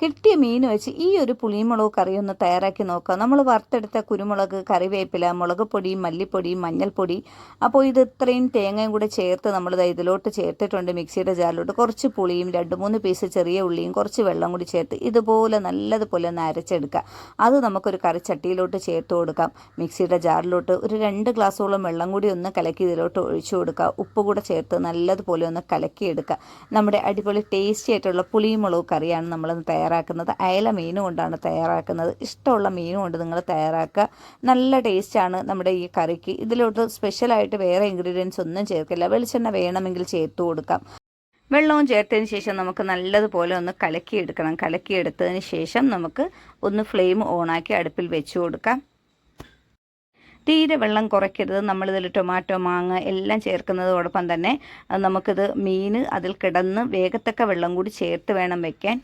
കിട്ടിയ മീൻ വെച്ച് ഈ ഒരു പുളിമുളക് കറി ഒന്ന് തയ്യാറാക്കി നോക്കുക. നമ്മൾ വറുത്തെടുത്ത കുരുമുളക്, കറിവേപ്പില, മുളക് പൊടി, മല്ലിപ്പൊടി, മഞ്ഞൾപ്പൊടി, അപ്പോൾ ഇത് ഇത്രയും തേങ്ങയും കൂടെ ചേർത്ത് നമ്മൾ ഇതിലോട്ട് ചേർത്തിട്ടുണ്ട്. മിക്സിയുടെ ജാറിലോട്ട് കുറച്ച് പുളിയും 2-3 പീസ് ചെറിയ ഉള്ളിയും കുറച്ച് വെള്ളം കൂടി ചേർത്ത് ഇതുപോലെ നല്ലതുപോലെ ഒന്ന് അരച്ചെടുക്കുക. അത് നമുക്കൊരു കറിച്ചട്ടിയിലോട്ട് ചേർത്ത് കൊടുക്കാം. മിക്സിയുടെ ജാറിലോട്ട് ഒരു 2 ഗ്ലാസ്സോളം വെള്ളം കൂടി ഒന്ന് കലക്കി ഇതിലോട്ട് ഒഴിച്ചു കൊടുക്കുക. ഉപ്പ് കൂടെ ചേർത്ത് നല്ലതുപോലെ ഒന്ന് കലക്കിയെടുക്കുക. നമ്മുടെ അടിപൊളി ടേസ്റ്റി ആയിട്ടുള്ള പുളിമുളക് കറിയാണ് നമ്മളൊന്ന് തയ്യാറാക്കുന്നത്. അയല മീൻ കൊണ്ടാണ് തയ്യാറാക്കുന്നത്. ഇഷ്ടമുള്ള മീൻ കൊണ്ട് നിങ്ങൾ തയ്യാറാക്കുക. നല്ല ടേസ്റ്റാണ് നമ്മുടെ ഈ കറിക്ക്. ഇതിലോട്ട് സ്പെഷ്യലായിട്ട് വേറെ ഇൻഗ്രീഡിയൻസ് ഒന്നും ചേർക്കില്ല. വെളിച്ചെണ്ണ വേണമെങ്കിൽ ചേർത്ത് കൊടുക്കാം. വെള്ളവും ചേർത്തതിന് ശേഷം നമുക്ക് നല്ലതുപോലെ ഒന്ന് കലക്കിയെടുക്കണം. കലക്കിയെടുത്തതിന് ശേഷം നമുക്ക് ഒന്ന് ഫ്ലെയിം ഓണാക്കി അടുപ്പിൽ വെച്ച് കൊടുക്കാം. തീരെ വെള്ളം കുറയ്ക്കരുത്. നമ്മളിതിൽ ടൊമാറ്റോ, മാങ്ങ എല്ലാം ചേർക്കുന്നതോടൊപ്പം തന്നെ നമുക്കിത് മീൻ അതിൽ കിടന്ന് വേഗത്തക്ക വെള്ളം കൂടി ചേർത്ത് വേണം വയ്ക്കാൻ.